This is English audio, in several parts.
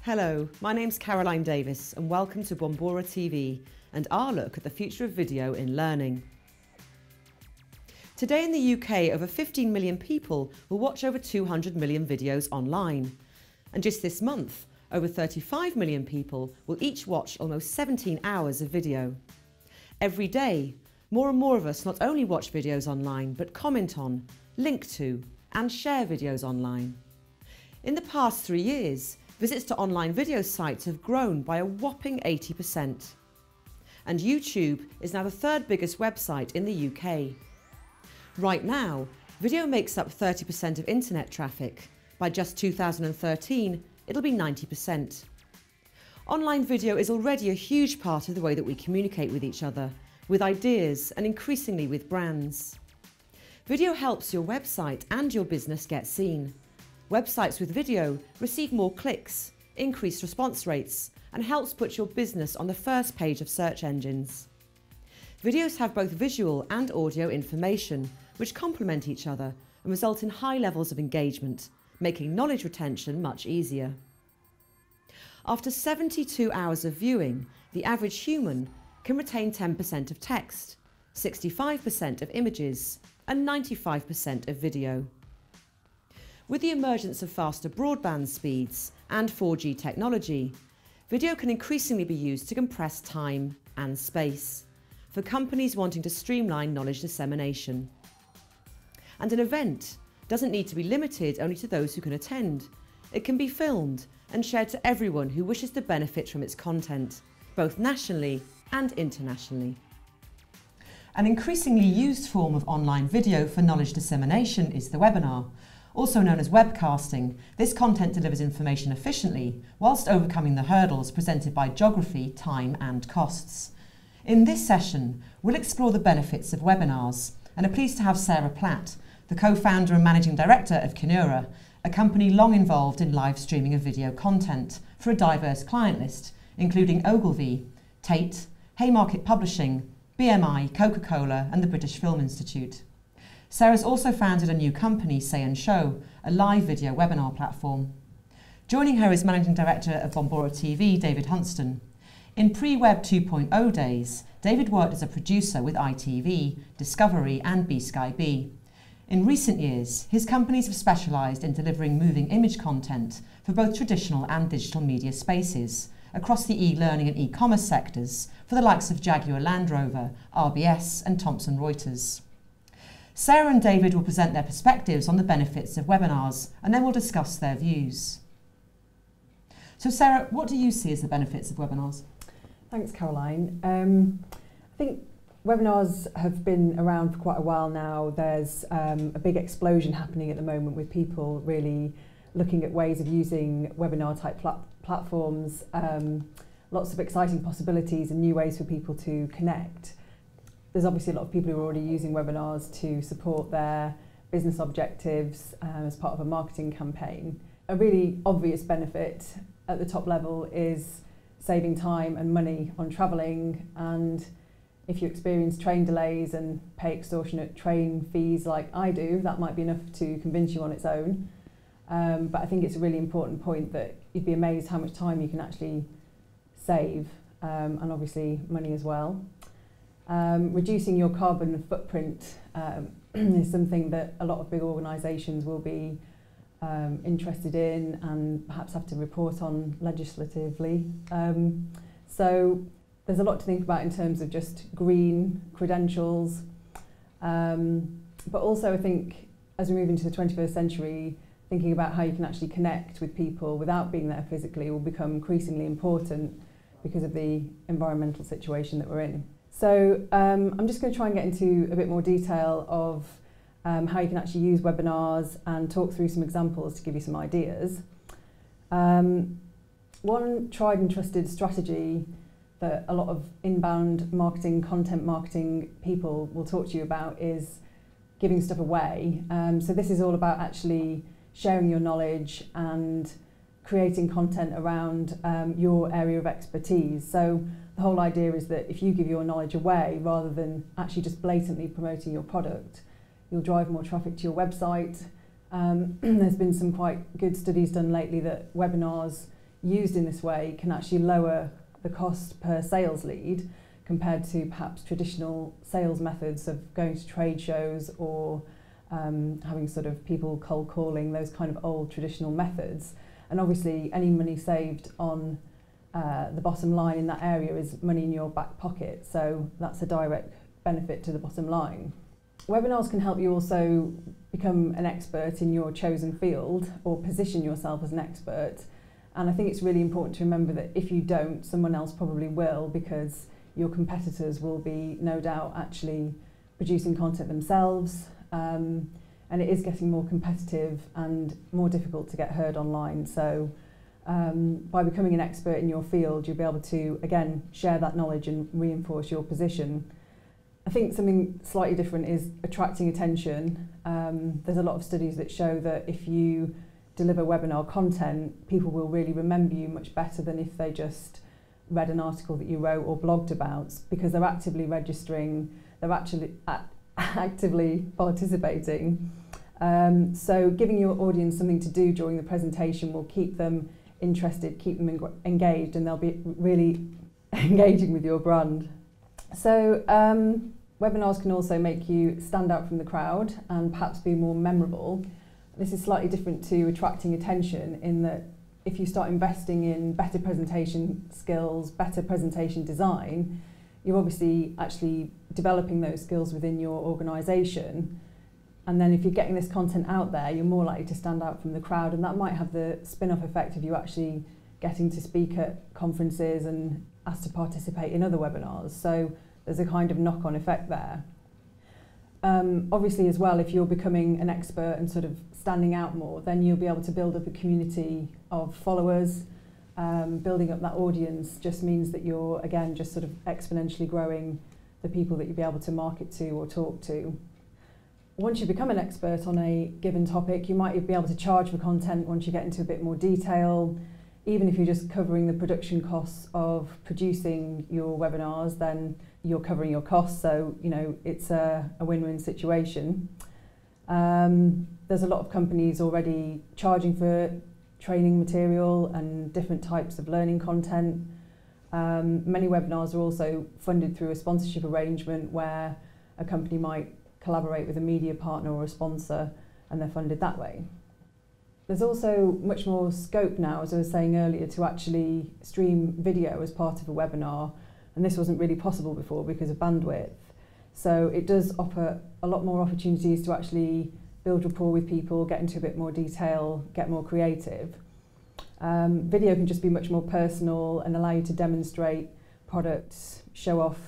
Hello, my name's Caroline Davis and welcome to Bombora TV and our look at the future of video in learning. Today in the UK, over 15 million people will watch over 200 million videos online. And just this month, over 35 million people will each watch almost 17 hours of video. Every day, more and more of us not only watch videos online, but comment on, link to, and share videos online. In the past 3 years, visits to online video sites have grown by a whopping 80%. And YouTube is now the third biggest website in the UK. Right now, video makes up 30% of internet traffic. By just 2013, it'll be 90%. Online video is already a huge part of the way that we communicate with each other, with ideas, and increasingly with brands. Video helps your website and your business get seen. Websites with video receive more clicks, increase response rates, and helps put your business on the first page of search engines. Videos have both visual and audio information, which complement each other and result in high levels of engagement, making knowledge retention much easier. After 72 hours of viewing, the average human can retain 10% of text, 65% of images, and 95% of video. With the emergence of faster broadband speeds and 4G technology, video can increasingly be used to compress time and space for companies wanting to streamline knowledge dissemination. And an event doesn't need to be limited only to those who can attend. It can be filmed and shared to everyone who wishes to benefit from its content, both nationally and internationally. An increasingly used form of online video for knowledge dissemination is the webinar. Also known as webcasting, this content delivers information efficiently whilst overcoming the hurdles presented by geography, time and costs. In this session, we'll explore the benefits of webinars and are pleased to have Sarah Platt, the co-founder and managing director of Kinura, a company long involved in live streaming of video content for a diverse client list, including Ogilvy, Tate, Haymarket Publishing, BMI, Coca-Cola and the British Film Institute. Sarah's also founded a new company, Say and Show, a live video webinar platform. Joining her is Managing Director of Bombora TV, David Hunstone. In pre-Web 2.0 days, David worked as a producer with ITV, Discovery and B-Sky-B. In recent years, his companies have specialised in delivering moving image content for both traditional and digital media spaces across the e-learning and e-commerce sectors for the likes of Jaguar Land Rover, RBS and Thomson Reuters. Sarah and David will present their perspectives on the benefits of webinars and then we'll discuss their views. So Sarah, what do you see as the benefits of webinars? Thanks, Caroline. I think webinars have been around for quite a while now. There's a big explosion happening at the moment with people really looking at ways of using webinar type platforms, lots of exciting possibilities and new ways for people to connect. There's obviously a lot of people who are already using webinars to support their business objectives as part of a marketing campaign. A really obvious benefit at the top level is saving time and money on travelling, and if you experience train delays and pay extortionate train fees like I do, that might be enough to convince you on its own. But I think it's a really important point that you'd be amazed how much time you can actually save, and obviously money as well. Reducing your carbon footprint is something that a lot of big organisations will be interested in and perhaps have to report on legislatively. So there's a lot to think about in terms of just green credentials, but also I think as we move into the 21st century, thinking about how you can actually connect with people without being there physically will become increasingly important because of the environmental situation that we're in. So I'm just going to try and get into a bit more detail of how you can actually use webinars and talk through some examples to give you some ideas. One tried and trusted strategy that a lot of inbound marketing, content marketing people will talk to you about is giving stuff away. So this is all about actually sharing your knowledge and creating content around your area of expertise. So the whole idea is that if you give your knowledge away rather than actually just blatantly promoting your product, you'll drive more traffic to your website. There's been some quite good studies done lately that webinars used in this way can actually lower the cost per sales lead compared to perhaps traditional sales methods of going to trade shows or having sort of people cold calling, those kind of old traditional methods. And obviously any money saved on the bottom line in that area is money in your back pocket, so that's a direct benefit to the bottom line. Webinars can help you also become an expert in your chosen field or position yourself as an expert, and I think it's really important to remember that if you don't, someone else probably will, because your competitors will be no doubt actually producing content themselves, and it is getting more competitive and more difficult to get heard online. So by becoming an expert in your field, you'll be able to, again, share that knowledge and reinforce your position. I think something slightly different is attracting attention. There's a lot of studies that show that if you deliver webinar content, people will really remember you much better than if they just read an article that you wrote or blogged about, because they're actively registering, they're actually actively participating. So giving your audience something to do during the presentation will keep them interested, keep them engaged, and they'll be really engaging with your brand. So webinars can also make you stand out from the crowd and perhaps be more memorable. This is slightly different to attracting attention in that if you start investing in better presentation skills, better presentation design, you're obviously actually developing those skills within your organisation. And then if you're getting this content out there, you're more likely to stand out from the crowd, and that might have the spin-off effect of you actually getting to speak at conferences and asked to participate in other webinars. So there's a kind of knock-on effect there. Obviously as well, if you're becoming an expert and sort of standing out more, then you'll be able to build up a community of followers. Building up that audience just means that you're, again, just sort of exponentially growing the people that you'll be able to market to or talk to. Once you become an expert on a given topic, you might be able to charge for content once you get into a bit more detail. Even if you're just covering the production costs of producing your webinars, then you're covering your costs, so you know it's a win-win situation. There's a lot of companies already charging for training material and different types of learning content. Many webinars are also funded through a sponsorship arrangement where a company might collaborate with a media partner or a sponsor, and they're funded that way. There's also much more scope now, as I was saying earlier, to actually stream video as part of a webinar, and this wasn't really possible before because of bandwidth. So it does offer a lot more opportunities to actually build rapport with people, get into a bit more detail, get more creative. Video can just be much more personal and allow you to demonstrate products, show off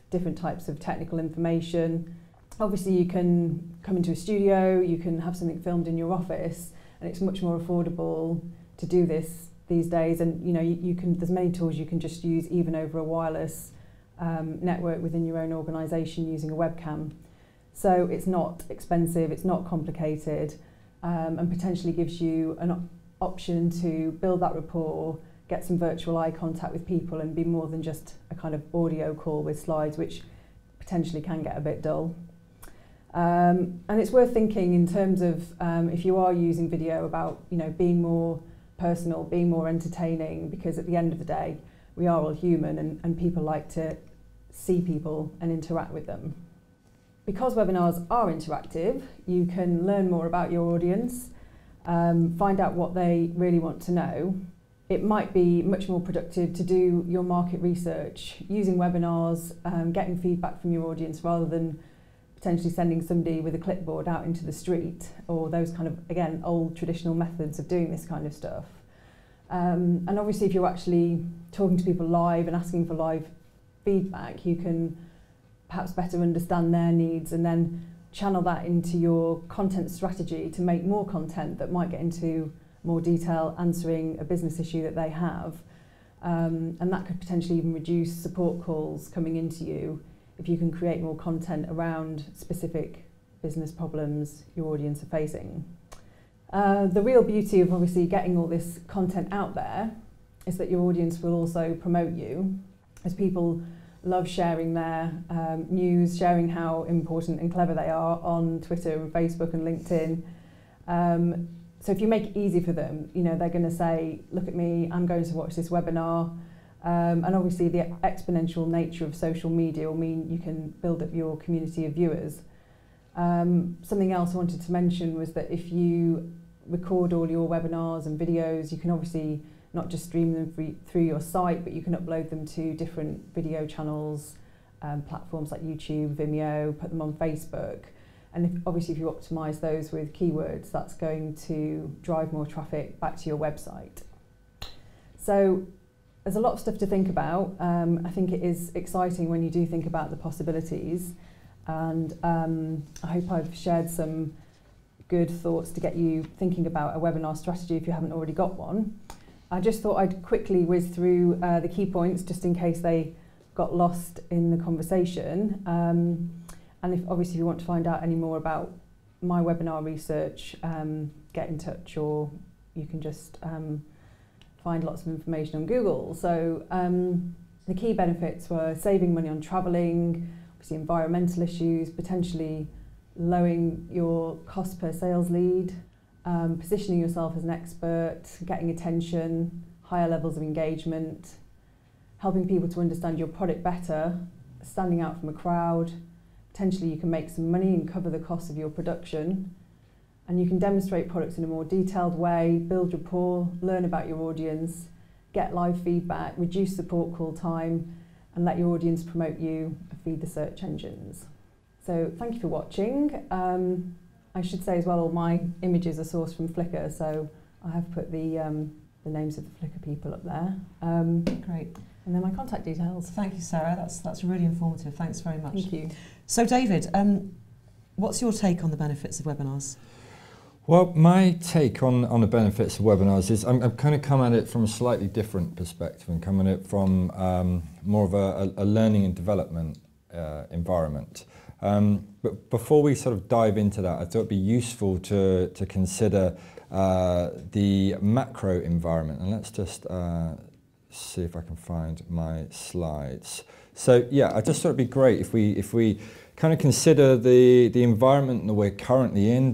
different types of technical information. Obviously you can come into a studio, you can have something filmed in your office, and it's much more affordable to do this these days. And you know, there's many tools you can just use even over a wireless network within your own organisation using a webcam. So it's not expensive, it's not complicated, and potentially gives you an option to build that rapport, get some virtual eye contact with people, and be more than just a kind of audio call with slides, which potentially can get a bit dull. And it's worth thinking in terms of if you are using video about, you know, being more personal, being more entertaining, because at the end of the day we are all human, and people like to see people and interact with them. Because webinars are interactive, you can learn more about your audience, find out what they really want to know. It might be much more productive to do your market research using webinars, getting feedback from your audience rather than potentially sending somebody with a clipboard out into the street, or those kind of, again, old traditional methods of doing this kind of stuff. And obviously if you're actually talking to people live and asking for live feedback, you can perhaps better understand their needs and then channel that into your content strategy to make more content that might get into more detail, answering a business issue that they have. And that could potentially even reduce support calls coming into you if you can create more content around specific business problems your audience are facing. The real beauty of obviously getting all this content out there is that your audience will also promote you, as people love sharing their news, sharing how important and clever they are on Twitter and Facebook and LinkedIn. So if you make it easy for them, you know, they're going to say, look at me, I'm going to watch this webinar. And obviously the exponential nature of social media will mean you can build up your community of viewers. Something else I wanted to mention was that if you record all your webinars and videos, you can obviously not just stream them through your site, but you can upload them to different video channels, platforms like YouTube, Vimeo, put them on Facebook. And obviously if you optimise those with keywords, that's going to drive more traffic back to your website. So there's a lot of stuff to think about. I think it is exciting when you do think about the possibilities. And I hope I've shared some good thoughts to get you thinking about a webinar strategy if you haven't already got one. I just thought I'd quickly whiz through the key points just in case they got lost in the conversation. And if you want to find out any more about my webinar research, get in touch, or you can just find lots of information on Google. So the key benefits were saving money on travelling, obviously environmental issues, potentially lowering your cost per sales lead, positioning yourself as an expert, getting attention, higher levels of engagement, helping people to understand your product better, standing out from a crowd. Potentially you can make some money and cover the cost of your production, and you can demonstrate products in a more detailed way, build rapport, learn about your audience, get live feedback, reduce support call time, and let your audience promote you and feed the search engines. So thank you for watching. I should say as well, all my images are sourced from Flickr, so I have put the names of the Flickr people up there. Great. And then my contact details. Thank you, Sarah. That's really informative. Thanks very much. Thank you. So, David, what's your take on the benefits of webinars? Well, my take on the benefits of webinars is I'm kind of coming at it from a slightly different perspective and coming at it from more of a learning and development environment. But before we sort of dive into that, I thought it'd be useful to consider the macro environment. And let's just see if I can find my slides. So yeah, I just thought it'd be great if we kind of consider the environment that we're currently in.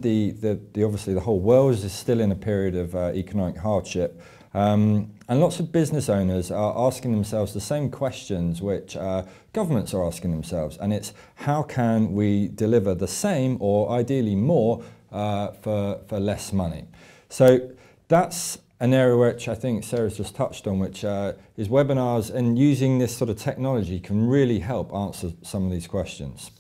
Obviously the whole world is still in a period of economic hardship, and lots of business owners are asking themselves the same questions which governments are asking themselves, and it's how can we deliver the same or ideally more for less money. So that's an area which I think Sarah's just touched on, which is webinars, and using this sort of technology can really help answer some of these questions.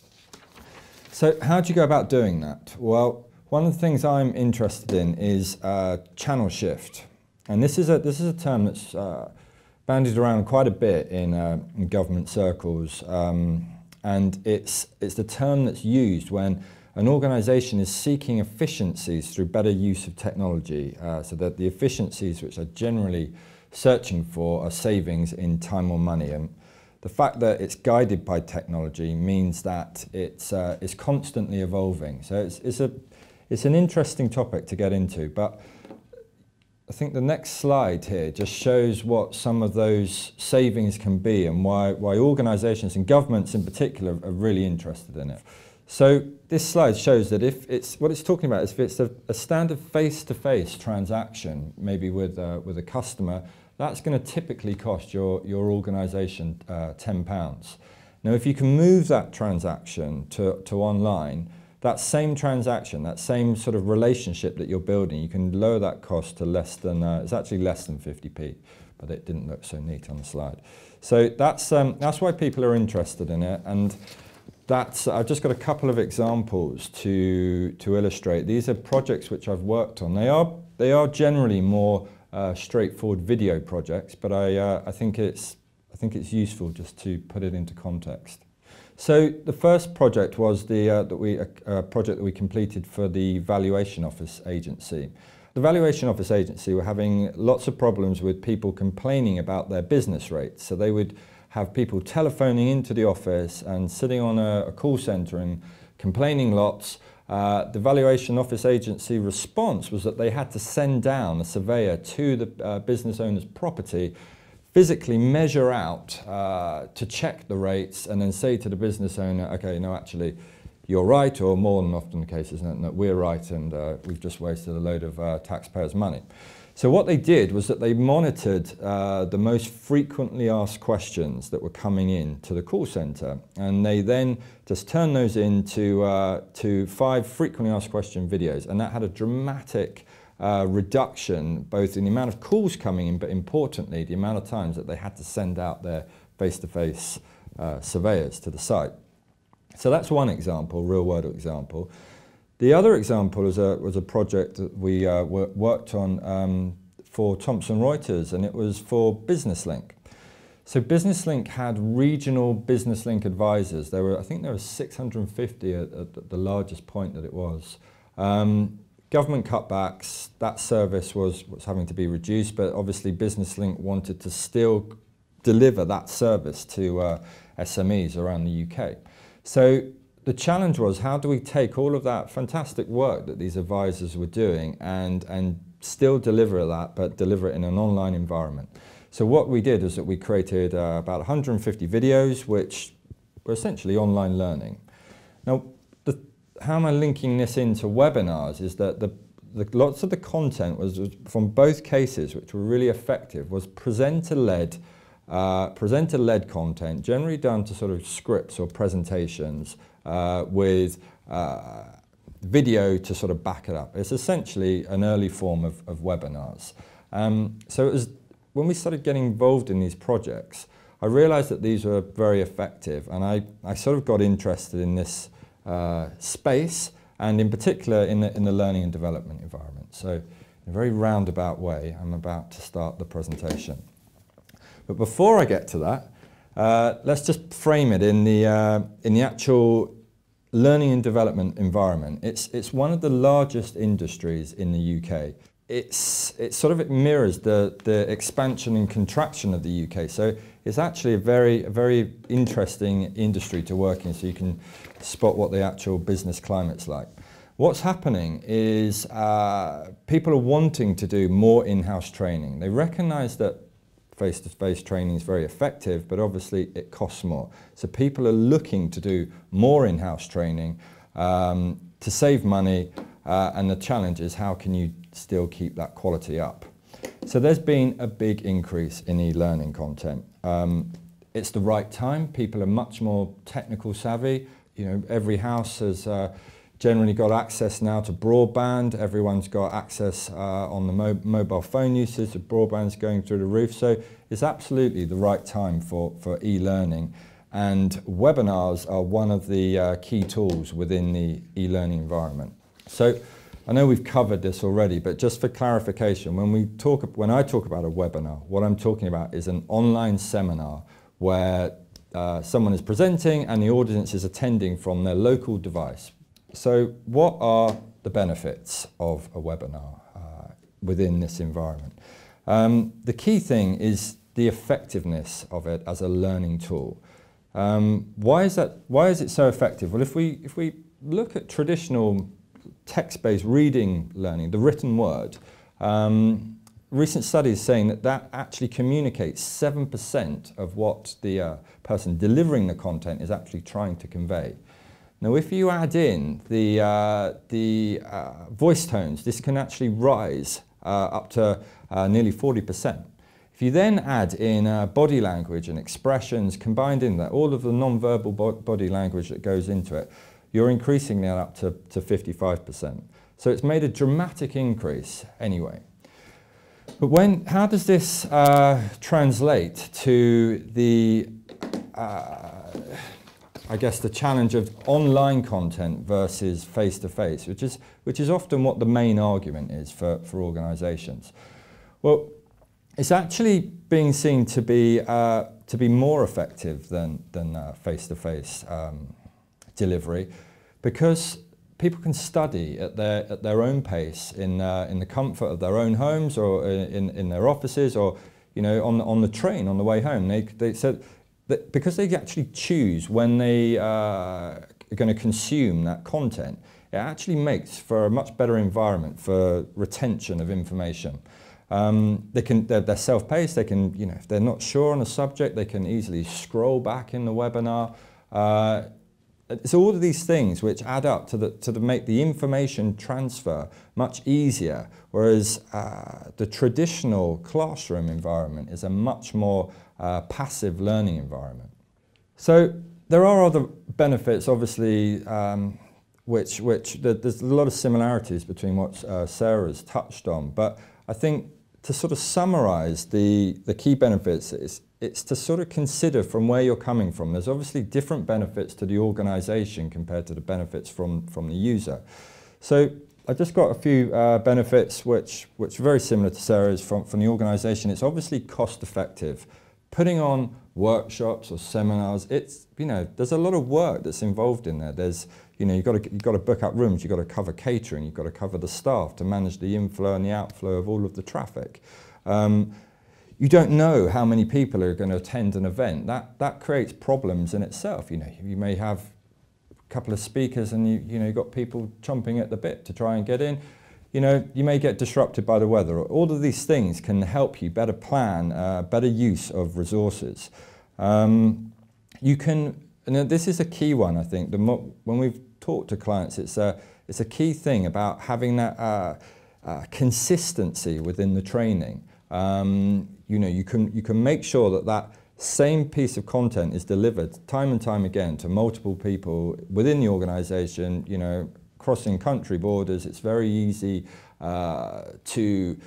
So how do you go about doing that? Well, one of the things I'm interested in is channel shift. And this is a term that's bandied around quite a bit in government circles, and it's the term that's used when an organisation is seeking efficiencies through better use of technology, so that the efficiencies which they're generally searching for are savings in time or money. And the fact that it's guided by technology means that it's constantly evolving. So it's an interesting topic to get into, but I think the next slide here just shows what some of those savings can be and why organisations and governments in particular are really interested in it. So this slide shows that what it's talking about is if it's a standard face-to-face transaction, maybe with a customer, that's going to typically cost your organisation £10. Now, if you can move that transaction to online, that same transaction, that same sort of relationship that you're building, you can lower that cost to less than, it's actually less than 50p, but it didn't look so neat on the slide. So that's why people are interested in it, and I've just got a couple of examples to illustrate. These are projects which I've worked on. They are generally more straightforward video projects, but I think it's useful just to put it into context. So the first project was a project that we completed for the Valuation Office Agency. The Valuation Office Agency were having lots of problems with people complaining about their business rates. So they would have people telephoning into the office and sitting on a call centre and complaining lots. The Valuation Office Agency response was that they had to send down a surveyor to the business owner's property, physically measure out to check the rates, and then say to the business owner, okay, no, actually, you're right, or more than often the case is that we're right and we've just wasted a load of taxpayers' money. So what they did was that they monitored the most frequently asked questions that were coming in to the call centre, and they then just turned those into to 5 frequently asked question videos, and that had a dramatic reduction both in the amount of calls coming in, but importantly the amount of times that they had to send out their face-to-face surveyors to the site. So that's one example, real-world example. The other example was a project that we worked on for Thomson Reuters, and it was for BusinessLink. So BusinessLink had regional BusinessLink advisors. I think there were 650 at the largest point that it was. Government cutbacks, that service was having to be reduced, but obviously BusinessLink wanted to still deliver that service to SMEs around the UK. So the challenge was, how do we take all of that fantastic work that these advisors were doing and still deliver that, but deliver it in an online environment? So what we did is that we created about 150 videos, which were essentially online learning. Now, how am I linking this into webinars is that lots of the content was from both cases, which were really effective, was presenter-led content, generally done to sort of scripts or presentations with video to sort of back it up. It's essentially an early form of webinars. So it was, when we started getting involved in these projects, I realized that these were very effective, and I sort of got interested in this space, and in particular in the learning and development environment. So in a very roundabout way, I'm about to start the presentation. But before I get to that, let's just frame it in the actual learning and development environment. It's one of the largest industries in the UK. It mirrors the expansion and contraction of the UK. So it's actually a very interesting industry to work in, so you can spot what the actual business climate's like. What's happening is people are wanting to do more in-house training. They recognise that face-to-face training is very effective, but obviously it costs more. So people are looking to do more in-house training to save money, and the challenge is, how can you still keep that quality up? So there's been a big increase in e-learning content. It's the right time. People are much more technical savvy. You know, every house has generally got access now to broadband. Everyone's got access on the mobile phone usage. The broadband's going through the roof. So it's absolutely the right time for e-learning. And webinars are one of the key tools within the e-learning environment. So I know we've covered this already, but just for clarification, when I talk about a webinar, what I'm talking about is an online seminar where someone is presenting and the audience is attending from their local device. So what are the benefits of a webinar within this environment? The key thing is the effectiveness of it as a learning tool. Why is it so effective? Well, if we look at traditional text-based reading learning, the written word, recent studies saying that actually communicates 7% of what the person delivering the content is actually trying to convey. Now, if you add in the voice tones, this can actually rise up to nearly 40%. If you then add in body language and expressions combined in that, all of the non-verbal body language that goes into it, you're increasing that up to 55%. So it's made a dramatic increase anyway. But how does this translate to the I guess the challenge of online content versus face-to-face, which is often what the main argument is for organisations? Well, it's actually being seen to be more effective than face-to-face delivery, because people can study at their own pace in the comfort of their own homes, or in their offices, or on the train on the way home. They said that because they actually choose when they are going to consume that content, it actually makes for a much better environment for retention of information. They're self-paced. They can, if they're not sure on a subject, they can easily scroll back in the webinar. it's all of these things which add up to make the information transfer much easier, whereas the traditional classroom environment is a much more passive learning environment. So there are other benefits, obviously, which there's a lot of similarities between what Sarah's touched on, but I think to sort of summarise the key benefits, it's to sort of consider from where you're coming from. There's obviously different benefits to the organisation compared to the benefits from the user. So I just got a few benefits which are very similar to Sarah's from the organisation. It's obviously cost effective. Putting on workshops or seminars, it's, you know, there's a lot of work that's involved in there. There's, you know, you've got to book up rooms, you've got to cover catering, you've got to cover the staff to manage the inflow and the outflow of all of the traffic. You don't know how many people are going to attend an event. That creates problems in itself. You know, you may have a couple of speakers and you've got people chomping at the bit to try and get in. You know, you may get disrupted by the weather. All of these things can help you better plan, better use of resources. You can, and this is a key one, I think. When we've talked to clients, it's a key thing about having that consistency within the training. You know, you can make sure that same piece of content is delivered time and time again to multiple people within the organisation. You know, crossing country borders, it's very easy to,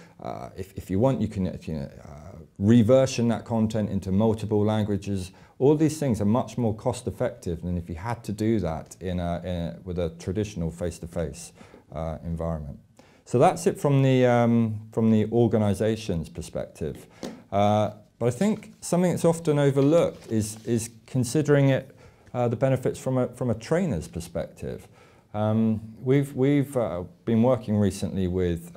if you want, you can reversion that content into multiple languages. All these things are much more cost effective than if you had to do that with a traditional face-to-face environment. So that's it from the organisation's perspective. But I think something that's often overlooked is considering it the benefits from a trainer's perspective. We've been working recently with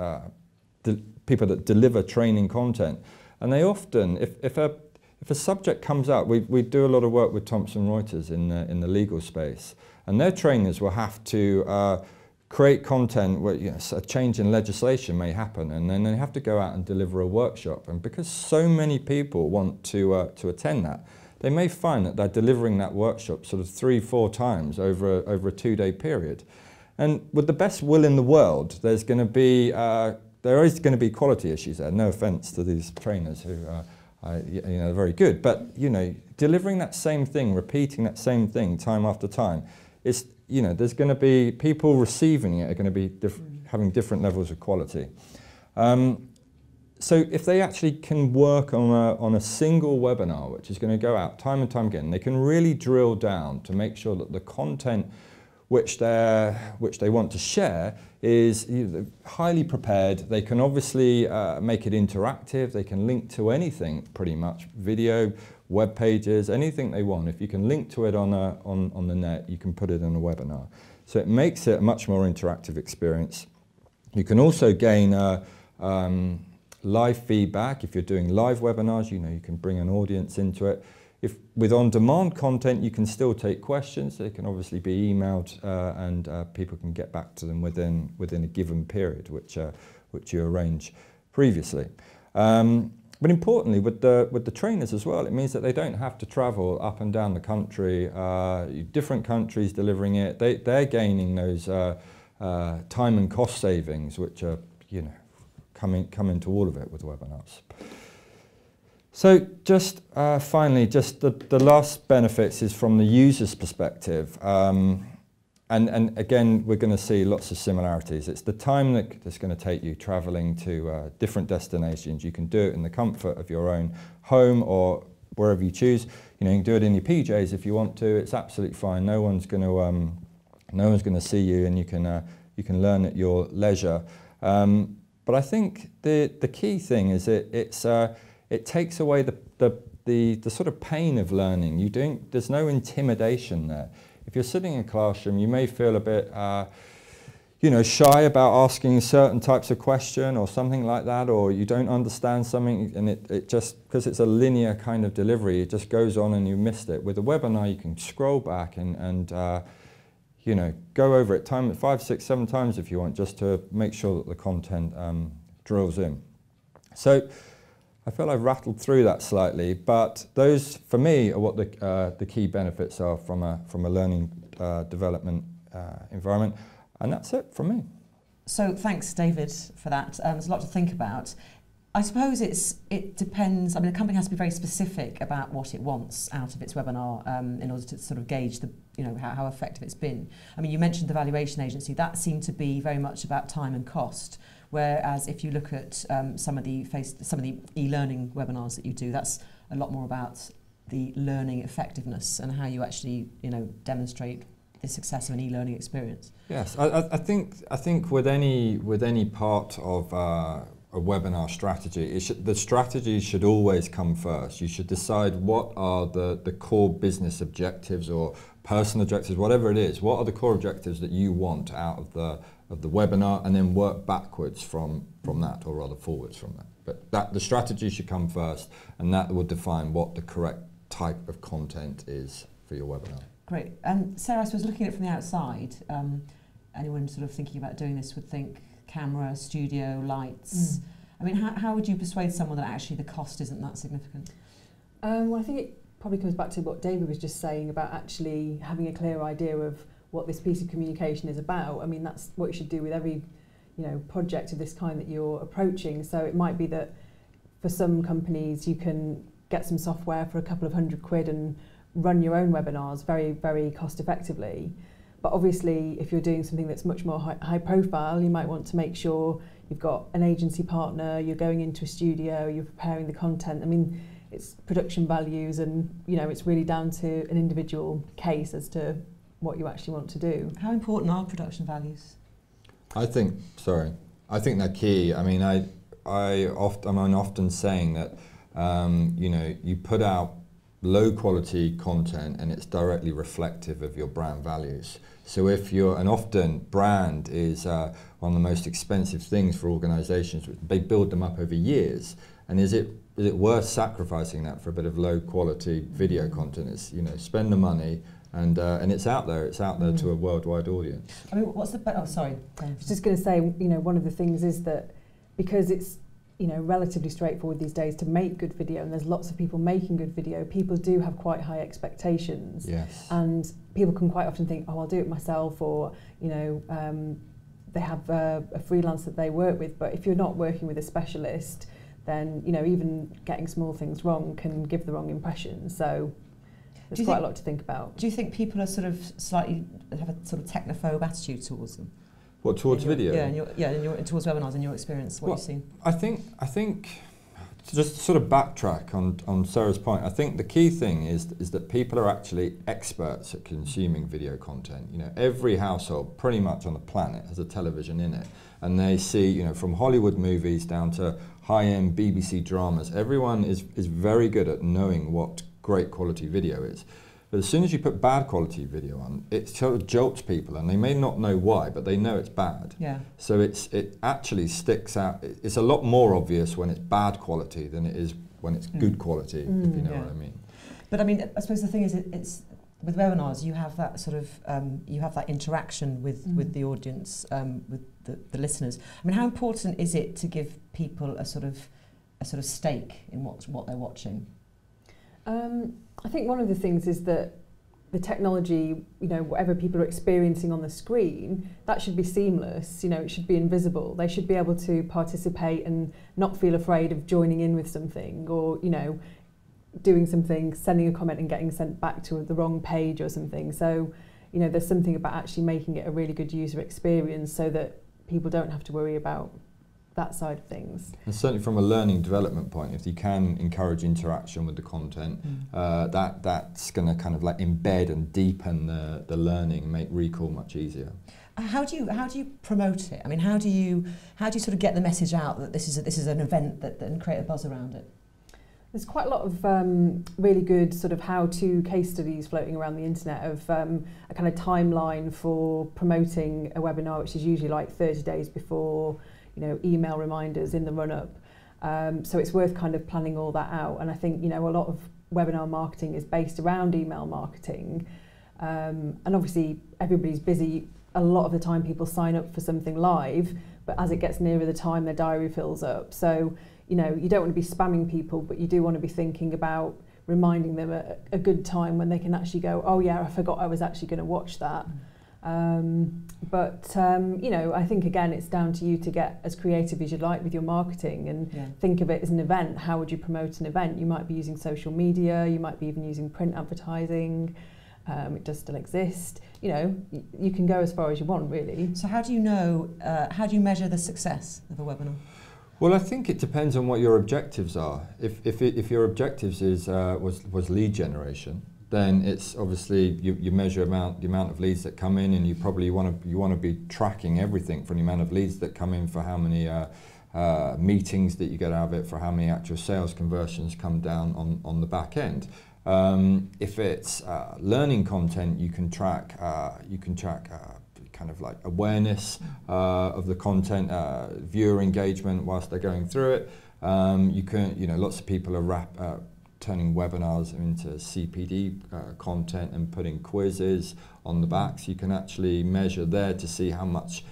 people that deliver training content, and they often, if a subject comes up, we do a lot of work with Thomson Reuters in the legal space, and their trainers will have to create content where, you know, a change in legislation may happen, and then they have to go out and deliver a workshop. And because so many people want to attend that, they may find that they're delivering that workshop sort of 3-4 times over a 2-day period. And with the best will in the world, there is going to be quality issues there. No offence to these trainers who are very good, but you know, delivering that same thing, repeating that same thing time after time, is, you know, there's going to be people receiving it are going to be having different levels of quality. So if they actually can work on a single webinar, which is going to go out time and time again, they can really drill down to make sure that the content which they want to share is highly prepared. They can obviously make it interactive. They can link to anything, pretty much, video, web pages, anything they want. If you can link to it on the net, you can put it in a webinar. So it makes it a much more interactive experience. You can also gain live feedback. If you're doing live webinars, you know, you can bring an audience into it. If with on-demand content, you can still take questions. They can obviously be emailed, and people can get back to them within a given period, which you arrange previously. But importantly, with the trainers as well, it means that they don't have to travel up and down the country, different countries delivering it. They're gaining those time and cost savings, which are, you know, come into all of it with webinars. So just finally, just the last benefits is from the user's perspective. And again, we're going to see lots of similarities. It's the time that's going to take you traveling to different destinations. You can do it in the comfort of your own home or wherever you choose. You know, you can do it in your PJs if you want to. It's absolutely fine. No one's going to see you, and you can learn at your leisure. But I think the key thing is it takes away the sort of pain of learning. There's no intimidation there. If you're sitting in a classroom, you may feel a bit, shy about asking certain types of question or something like that, or you don't understand something, and it just, because it's a linear kind of delivery, it just goes on and you missed it. With a webinar, you can scroll back and go over it 5, 6, 7 times if you want, just to make sure that the content drills in. So I feel I've rattled through that slightly, but those, for me, are what the key benefits are from a learning development environment, and that's it from me. So thanks, David, for that. There's a lot to think about. I suppose it depends. I mean, a company has to be very specific about what it wants out of its webinar in order to sort of gauge how effective it's been. I mean, you mentioned the valuation agency. That seemed to be very much about time and cost. Whereas if you look at some of the e-learning webinars that you do, that's a lot more about the learning effectiveness and how you actually demonstrate the success of an e-learning experience. Yes, I think with any part of a webinar strategy, the strategy should always come first. You should decide what are the core business objectives or personal objectives, whatever it is. What are the core objectives that you want out of the webinar, and then work backwards from that, or rather forwards from that. But the strategy should come first, and that will define what the correct type of content is for your webinar. Great. And Sarah, I suppose looking at it from the outside, anyone sort of thinking about doing this would think camera, studio, lights. I mean, how would you persuade someone that actually the cost isn't that significant? Well, I think it probably comes back to what David was just saying about actually having a clear idea of what this piece of communication is about. I mean, that's what you should do with every project of this kind that you're approaching. So it might be that for some companies you can get some software for a couple of £100 and run your own webinars very, very cost effectively. But obviously, if you're doing something that's much more high profile, you might want to make sure you've got an agency partner, you're going into a studio, you're preparing the content. I mean, it's production values, and it's really down to an individual case as to what you actually want to do. How important are production values? I think they're key. I mean, I'm often saying that you put out low quality content and it's directly reflective of your brand values. So and often brand is one of the most expensive things for organisations. They build them up over years, and is it worth sacrificing that for a bit of low quality video content? It's spend the money. And it's out there. It's out there to a worldwide audience. I mean, what's the? Oh, sorry. I was just going to say, one of the things is that because it's relatively straightforward these days to make good video, and there's lots of people making good video, people do have quite high expectations. Yes. And people can quite often think, oh, I'll do it myself, or they have a freelance that they work with. But if you're not working with a specialist, then even getting small things wrong can give the wrong impression. So. There's quite a lot to think about. Do you think people are sort of have a sort of technophobe attitude towards them? What, towards video? Towards webinars, in your experience, what you've seen? I think to just sort of backtrack on Sarah's point, I think the key thing is that people are actually experts at consuming video content. Every household pretty much on the planet has a television in it, and they see, from Hollywood movies down to high-end BBC dramas, everyone is very good at knowing what great quality video is. But as soon as you put bad quality video on, it sort of jolts people, and they may not know why, but they know it's bad. Yeah. So it actually sticks out. It's a lot more obvious when it's bad quality than it is when it's good quality, if you know what I mean. But I mean, I suppose the thing is, it's with webinars, you have that sort of you have that interaction with the audience, with the listeners. I mean, how important is it to give people a sort of stake in what they're watching? I think one of the things is that the technology, whatever people are experiencing on the screen, that should be seamless. It should be invisible. They should be able to participate and not feel afraid of joining in with something, or doing something, sending a comment and getting sent back to the wrong page or something. So there's something about actually making it a really good user experience so that people don't have to worry about that side of things. And certainly from a learning development point, if you can encourage interaction with the content, that's going to kind of like embed and deepen the learning and make recall much easier. How do you promote it? I mean, how do you sort of get the message out that this is an event and create a buzz around it? There's quite a lot of really good sort of how-to case studies floating around the internet of a kind of timeline for promoting a webinar, which is usually like 30 days before, email reminders in the run-up. So it's worth kind of planning all that out. And I think, a lot of webinar marketing is based around email marketing. And obviously everybody's busy. A lot of the time people sign up for something live, but as it gets nearer the time, their diary fills up. So, you know, you don't want to be spamming people, but you do want to be thinking about reminding them at a good time when they can actually go, oh yeah, I forgot I was actually going to watch that. You know, I think again it's down to you to get as creative as you'd like with your marketing and think of it as an event. How would you promote an event? You might be using social media, you might be even using print advertising. It does still exist. You know, you can go as far as you want, really. So how do you know, how do you measure the success of a webinar? Well, I think it depends on what your objectives are. If your objectives was lead generation, then it's obviously you measure the amount of leads that come in, and you probably want to be tracking everything from the amount of leads that come in, for how many meetings that you get out of it, for how many actual sales conversions come down on the back end. If it's learning content, you can track kind of like awareness of the content, viewer engagement whilst they're going through it. You can, you know, lots of people are turning webinars into CPD content and putting quizzes on the back, so you can actually measure there to see how much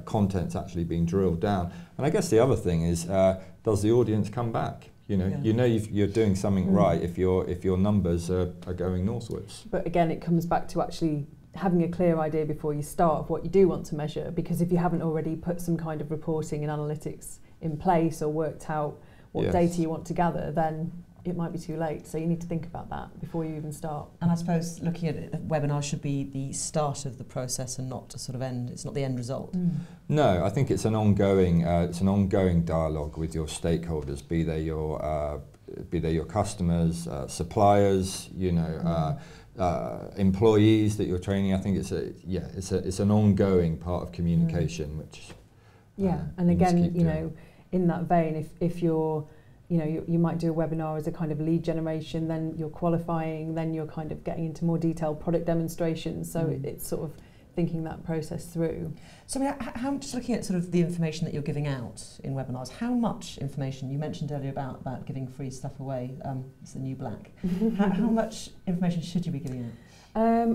content's actually being drilled down. And I guess the other thing is, does the audience come back? You know, you're doing something right if your numbers are going northwards. But again, it comes back to actually having a clear idea before you start of what you do want to measure, because if you haven't already put some kind of reporting and analytics in place or worked out what data you want to gather, then it might be too late. So you need to think about that before you even start. And I suppose looking at it, webinars should be the start of the process and not a sort of end. It's not the end result. No, I think it's an ongoing dialogue with your stakeholders, be they your customers, suppliers, you know, employees that you're training. I think it's an ongoing part of communication, which and again, you know, in that vein, if you're, you know, you might do a webinar as a kind of lead generation, then you're qualifying, then you're kind of getting into more detailed product demonstrations. So it's sort of thinking that process through. So I mean, how, just looking at sort of the information that you're giving out in webinars, how much information, you mentioned earlier about giving free stuff away, it's the new black. how much information should you be giving out?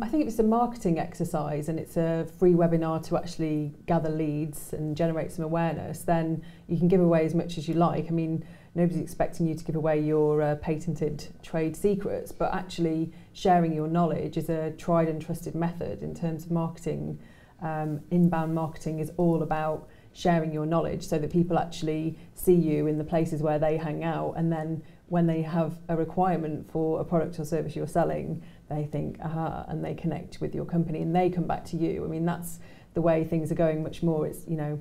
I think if it's a marketing exercise and it's a free webinar to actually gather leads and generate some awareness, then you can give away as much as you like. I mean, nobody's expecting you to give away your patented trade secrets, but actually sharing your knowledge is a tried and trusted method in terms of marketing. Inbound marketing is all about sharing your knowledge so that people actually see you in the places where they hang out, and then when they have a requirement for a product or service you're selling, they think, aha, and they connect with your company and they come back to you. I mean, that's the way things are going much more. It's, you know,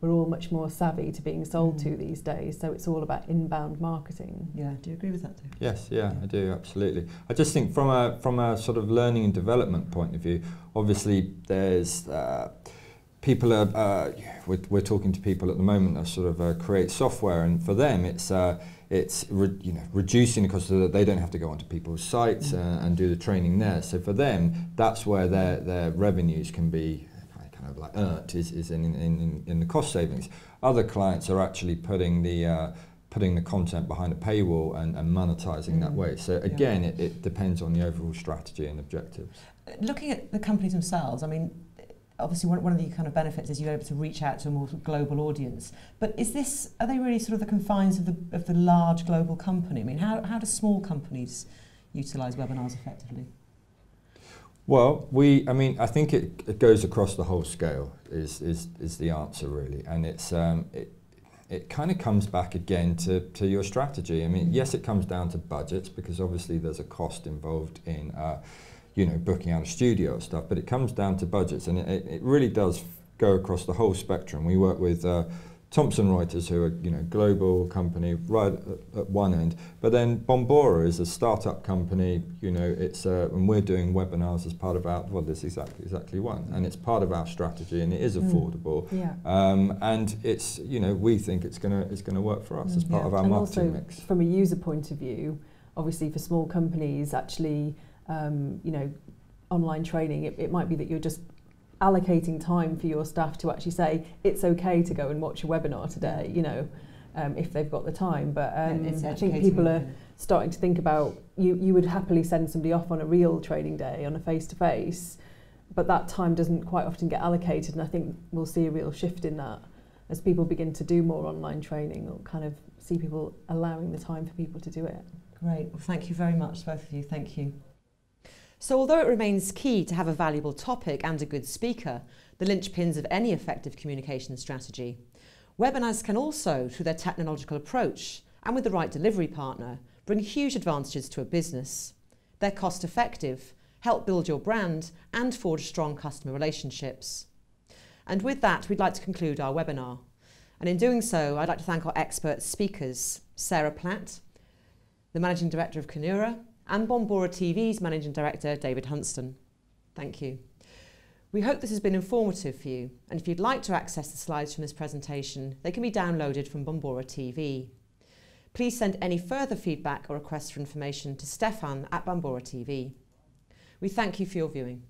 we're all much more savvy to being sold to these days, so it's all about inbound marketing. Yeah, do you agree with that, Dave? Yes, yeah, I do, absolutely. I just think from a sort of learning and development point of view, obviously there's people are we're talking to people at the moment that sort of create software, and for them it's reducing the cost so that they don't have to go onto people's sites and do the training there. So for them, that's where their revenues can be kind of like earned, is in the cost savings. Other clients are actually putting the content behind a paywall and monetizing that way. So again, it depends on the overall strategy and objectives. Looking at the companies themselves, I mean, obviously one of the kind of benefits is you're able to reach out to a more global audience. But are they really sort of the confines of the large global company? I mean, how do small companies utilise webinars effectively? Well, I think it goes across the whole scale is the answer really, and it kind of comes back again to your strategy. I mean, yes, it comes down to budgets, because obviously there's a cost involved in booking out a studio or stuff, but it comes down to budgets, and it really does go across the whole spectrum. We work with Thomson Reuters, who are global company right at one end, but then Bombora is a startup company. It's and we're doing webinars as part of our there's exactly one, and it's part of our strategy, and it is affordable. And it's we think it's gonna work for us as part of our and marketing also, mix. From a user point of view, obviously for small companies, actually, online training, it might be that you're just allocating time for your staff to actually say it's okay to go and watch a webinar today, if they've got the time. But I think people are starting to think about, you would happily send somebody off on a real training day, on a face-to-face, but that time doesn't quite often get allocated, and I think we'll see a real shift in that. as people begin to do more online training, or kind of see people allowing the time for people to do it. Great. Well, thank you very much, both of you. Thank you. So although it remains key to have a valuable topic and a good speaker, the linchpins of any effective communication strategy, webinars can also, through their technological approach and with the right delivery partner, bring huge advantages to a business. They're cost effective, help build your brand and forge strong customer relationships. And with that, we'd like to conclude our webinar. And in doing so, I'd like to thank our expert speakers, Sarah Platt, the Managing Director of Kinura, and Bombora TV's Managing Director, David Hunstone. Thank you. We hope this has been informative for you, and if you'd like to access the slides from this presentation, they can be downloaded from Bombora TV. Please send any further feedback or requests for information to Stefan at Bombora TV. We thank you for your viewing.